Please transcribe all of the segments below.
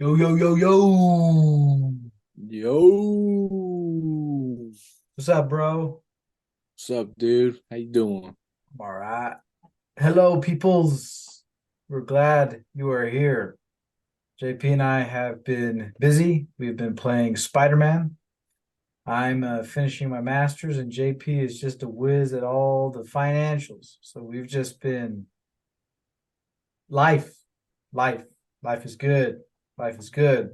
Yo, yo, yo, yo. Yo, What's up, bro? what's up, dude? How you doing? I'm all right. Hello, peoples. We're glad you are here. JP and I have been busy. We've been playing Spider-Man. I'm finishing my master's, and JP is just a whiz at all the financials. So we've just been life, life, life is good. Life is good.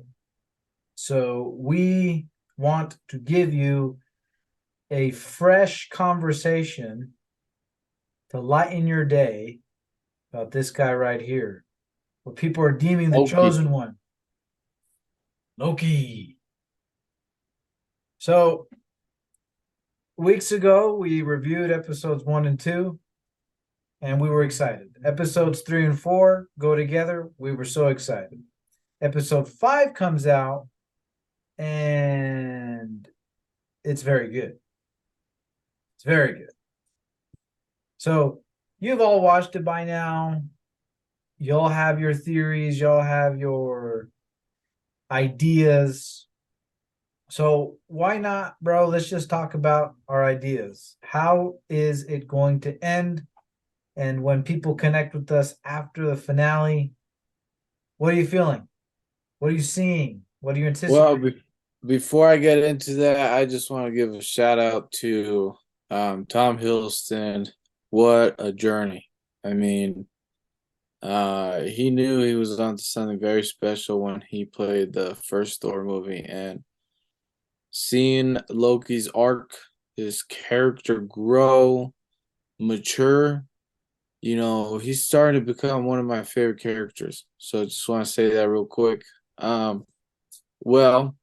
So we want to give you a fresh conversation to lighten your day about this guy right here. What people are deeming the Loki. chosen one, Loki. So, weeks ago, we reviewed episodes 1 and 2, and we were excited. Episodes 3 and 4 go together. We were so excited. Episode 5 comes out, and it's very good. It's very good. So, you've all watched it by now. Y'all have your theories, y'all have your ideas. So why not, bro? Let's just talk about our ideas. How is it going to end? And when people connect with us after the finale, what are you feeling? What are you seeing? What are you Well, anticipating? before I get into that, I just want to give a shout out to Tom Hiddleston. What a journey! I mean, he knew he was onto something very special when he played the first Thor movie, and seeing Loki's arc, his character grow, mature. He's starting to become one of my favorite characters. So I just want to say that real quick. Um, well,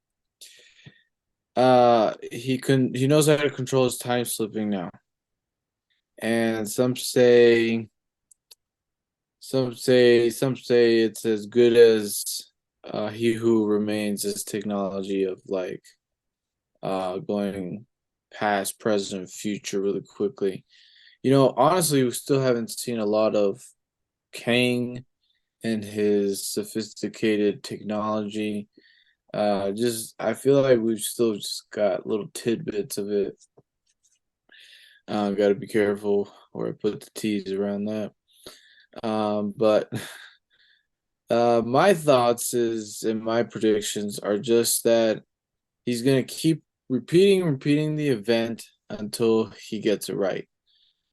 he knows how to control his time slipping now. And some say it's as good as he who remains his technology of like going past, present, future really quickly. Honestly, we still haven't seen a lot of Kang and his sophisticated technology. Just I feel like we've still just got little tidbits of it. Got to be careful where I put the T's around that. But my thoughts is and my predictions are just that he's gonna keep repeating the event until he gets it right.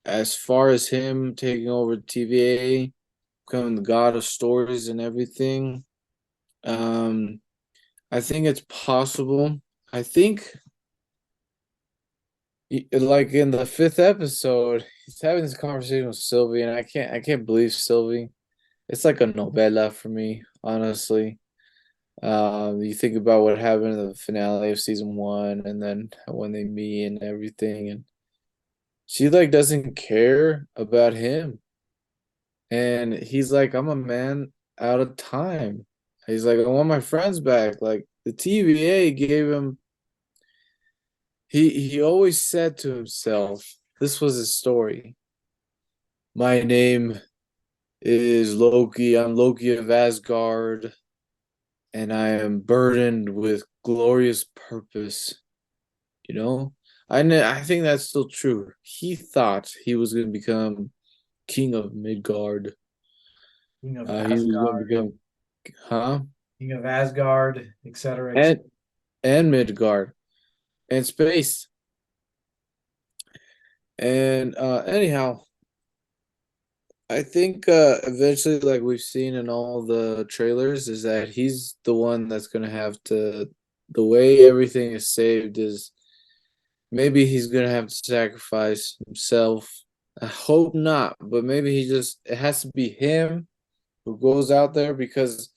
As far as him taking over TVA, becoming the god of stories and everything, um, I think it's possible. I think, like in the fifth episode, he's having this conversation with Sylvie, and I can't believe Sylvie. It's like a novella for me, honestly. You think about what happened in the finale of season one, and then when they meet and everything, and she like doesn't care about him, and he's like, "I'm a man out of time." He's like, "I want my friends back." Like the TVA gave him. He always said to himself, this was his story. My name is Loki. I'm Loki of Asgard, and I am burdened with glorious purpose. You know, I think that's still true. He thought he was going to become king of Midgard. King of He was going to Asgard, become, huh? King of Asgard, etc., etc. And Midgard and space. And anyhow, I think eventually, like we've seen in all the trailers, is that he's the one that's gonna have to. The way everything is saved is maybe he's gonna have to sacrifice himself. I hope not, but maybe it has to be him who goes out there because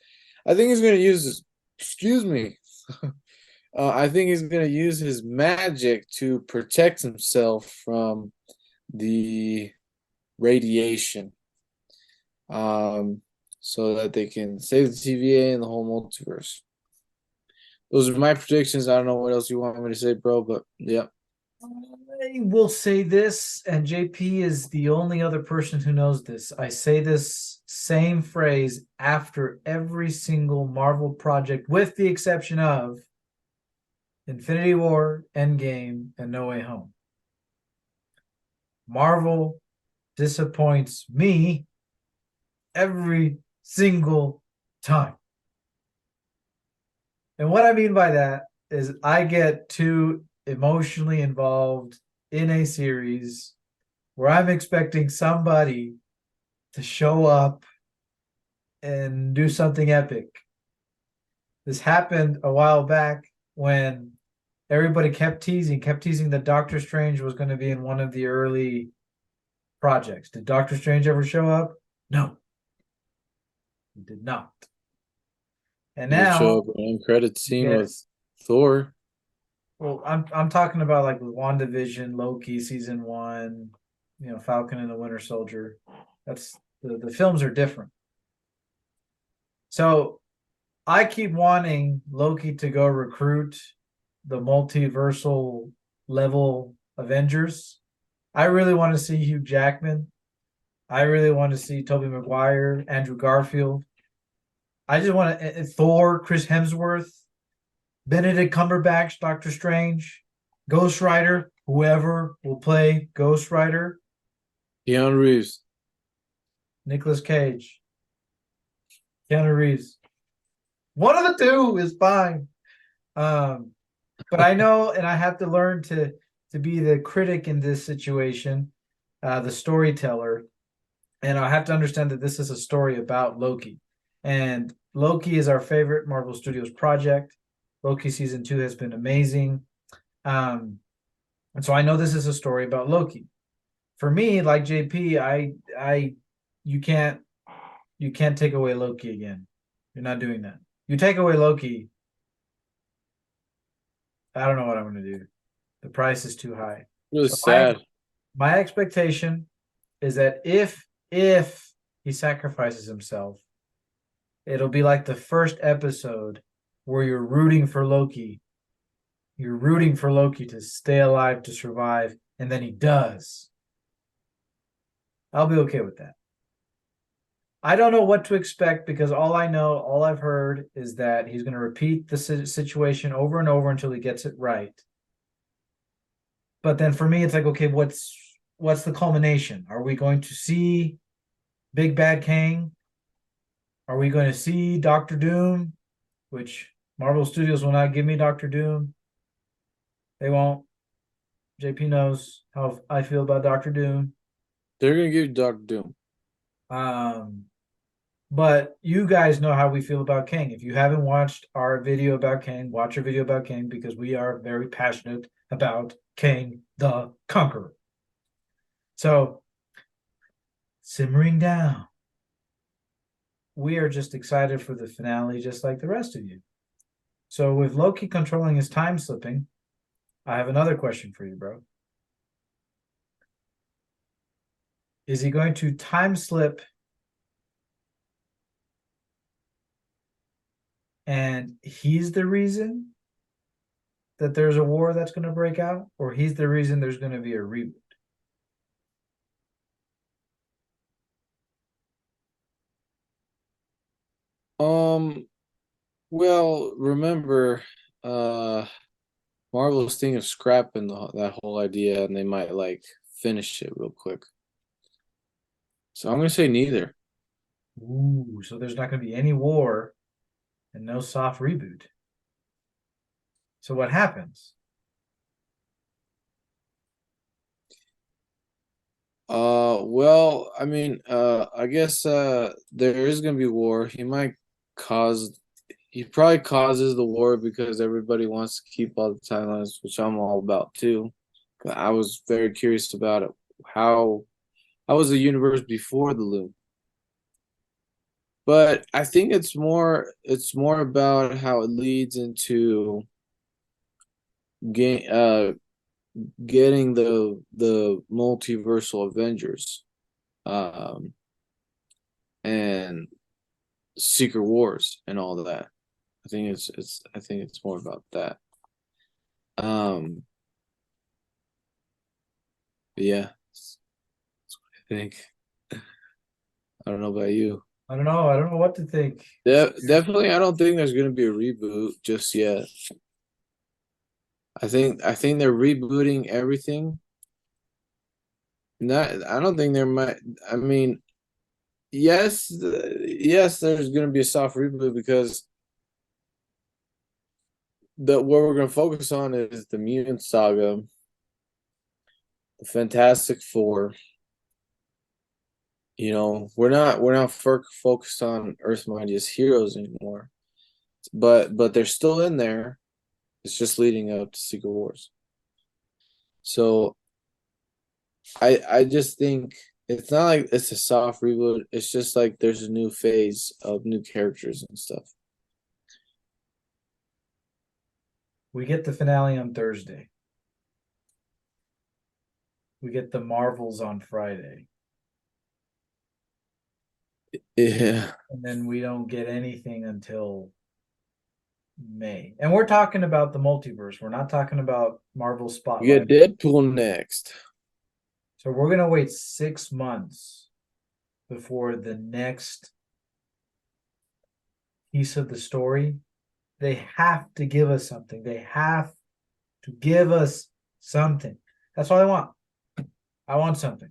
I think he's gonna use his. Excuse me. I think he's gonna use his magic to protect himself from the radiation, um, so that they can save the TVA and the whole multiverse. Those are my predictions. I don't know what else you want me to say, bro, but yeah. I will say this, and JP is the only other person who knows this. I say this same phrase after every single Marvel project, with the exception of Infinity War, Endgame, and No Way Home. Marvel disappoints me every single time. And what I mean by that is I get too emotionally involved in a series where I'm expecting somebody to show up and do something epic. This happened a while back when everybody kept teasing that Doctor Strange was going to be in one of the early projects. Did Doctor Strange ever show up? No, he did not. And He did show up now in an end credit you scene get, with Thor. well, I'm talking about like with WandaVision, Loki season one, Falcon and the Winter Soldier. That's the films are different. So I keep wanting Loki to go recruit the multiversal level Avengers. I really want to see Hugh Jackman. I really want to see Tobey Maguire, Andrew Garfield. I just want to Thor, Chris Hemsworth, Benedict Cumberbatch, Doctor Strange, Ghost Rider, whoever will play Ghost Rider, Keanu Reeves. Nicolas Cage, Keanu Reeves. One of the two is fine. Um, but I know, and I have to learn to be the critic in this situation, the storyteller, and I have to understand that this is a story about Loki, and Loki is our favorite Marvel Studios project. Loki season 2 has been amazing, and so I know this is a story about Loki. For me, like JP, I, you can't take away Loki again. You're not doing that. You take away Loki, I don't know what I'm going to do. The price is too high. Really So my sad. my expectation is that if he sacrifices himself, it'll be like the first episode where you're rooting for Loki. You're rooting for Loki to stay alive, to survive, and then he does. I'll be okay with that. I don't know what to expect because all I've heard is that he's going to repeat the situation over and over until he gets it right. But then for me, it's like, okay, what's the culmination? Are we going to see Big Bad Kang? Are we going to see Doctor Doom? Which Marvel Studios will not give me Doctor Doom. They won't. JP knows how I feel about Doctor Doom. They're gonna give you Doctor Doom. Um, but you guys know how we feel about Kang. If you haven't watched our video about Kang, watch our video about Kang because we are very passionate about Kang the Conqueror. So, simmering down. We are just excited for the finale, just like the rest of you. So, with Loki controlling his time slipping, I have another question for you, bro. Is he going to time slip and he's the reason that there's a war that's going to break out, or he's the reason there's going to be a reboot? Um, well, remember, uh, Marvel's thinking of scrapping that whole idea, and they might like finish it real quick. So I'm gonna say neither. Ooh, so there's not going to be any war and no soft reboot. So what happens? Well, I mean, I guess there is gonna be war. He probably causes the war because everybody wants to keep all the timelines, which I'm all about too. I was very curious about it. How how was the universe before the loom? But I think it's more about how it leads into game getting the multiversal Avengers um and Secret Wars and all of that. I think it's more about that. Um yeah, that's what I think. I don't know about you. I don't know. I don't know what to think. Definitely, I don't think there's gonna be a reboot just yet. I think they're rebooting everything. Not, I don't think there might. I mean, yes, yes, there's gonna be a soft reboot because the what we're gonna focus on is the Mutant Saga, the Fantastic Four. We're not focused on Earth's Mightiest Heroes anymore, but they're still in there. It's just leading up to Secret Wars. So I just think it's not like it's a soft reboot. It's just like there's a new phase of new characters and stuff. We get the finale on Thursday. We get the Marvels on Friday. Yeah. And then we don't get anything until May. And we're talking about the multiverse. We're not talking about Marvel We get Spotlight. Deadpool next. So we're gonna wait 6 months before the next piece of the story. They have to give us something. They have to give us something. That's all I want. I want something.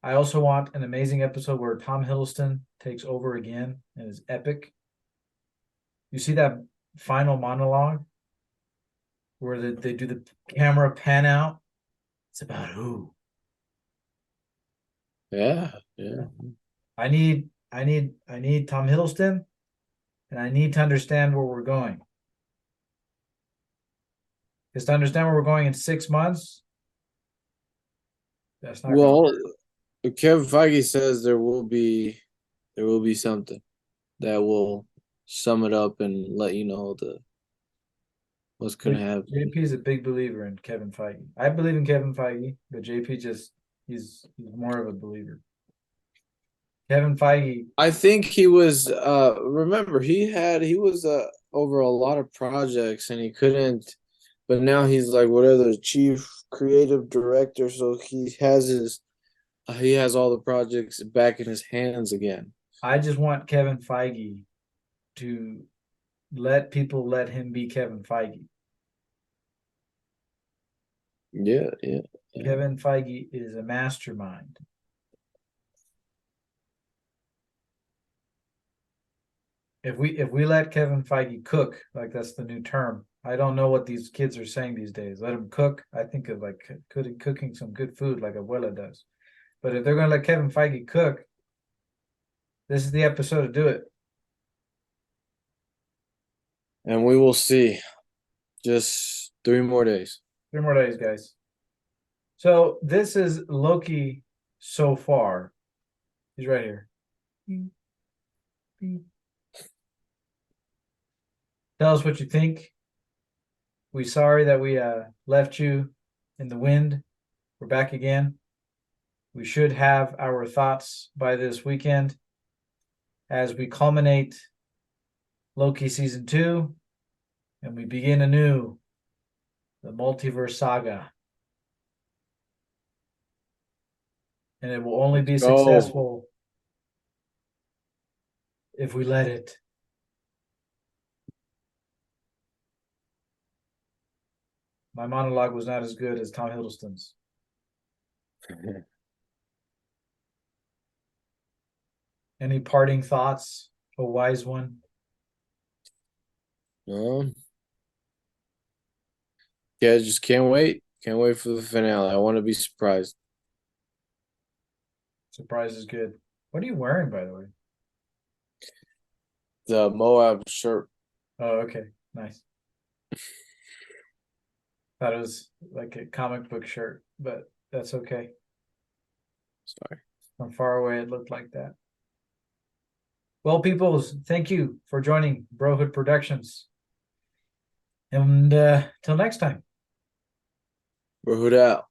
I also want an amazing episode where Tom Hiddleston takes over again and is epic. You see that final monologue where they do the camera pan out? It's about who? Yeah, yeah. I need Tom Hiddleston, and I need to understand where we're going. Because to understand where we're going in 6 months, that's not gonna Well, work. Kevin Feige says there will be something that will sum it up and let you know the what's gonna happen. JP is a big believer in Kevin Feige. I believe in Kevin Feige, but JP just he's more of a believer. Kevin Feige, I think he was remember he was over a lot of projects and he couldn't, but now he's like whatever the chief creative director, so he has all the projects back in his hands again. I just want Kevin Feige to let people let him be Kevin Feige. Yeah, yeah, yeah. Kevin Feige is a mastermind. If we let Kevin Feige cook, like that's the new term. I don't know what these kids are saying these days. Let him cook. I think of like cooking some good food like Abuela does. But if they're gonna let Kevin Feige cook, this is the episode to do it. And we will see. Just 3 more days. 3 more days, guys. So this is Loki so far. He's right here. Tell us what you think. We sorry that we left you in the wind. We're back again. We should have our thoughts by this weekend as we culminate Loki season 2 and we begin anew the multiverse saga. And it will only be Go. successful if we let it. My monologue was not as good as Tom Hiddleston's. Any parting thoughts, a wise one? Um, yeah, just can't wait. Can't wait for the finale. I want to be surprised. Surprise is good. What are you wearing, by the way? The Moab shirt. Oh, okay. Nice. Thought it was like a comic book shirt, but that's okay. Sorry. From far away, it looked like that. Well, peoples, thank you for joining Brohood Productions. And till next time. We're hood out.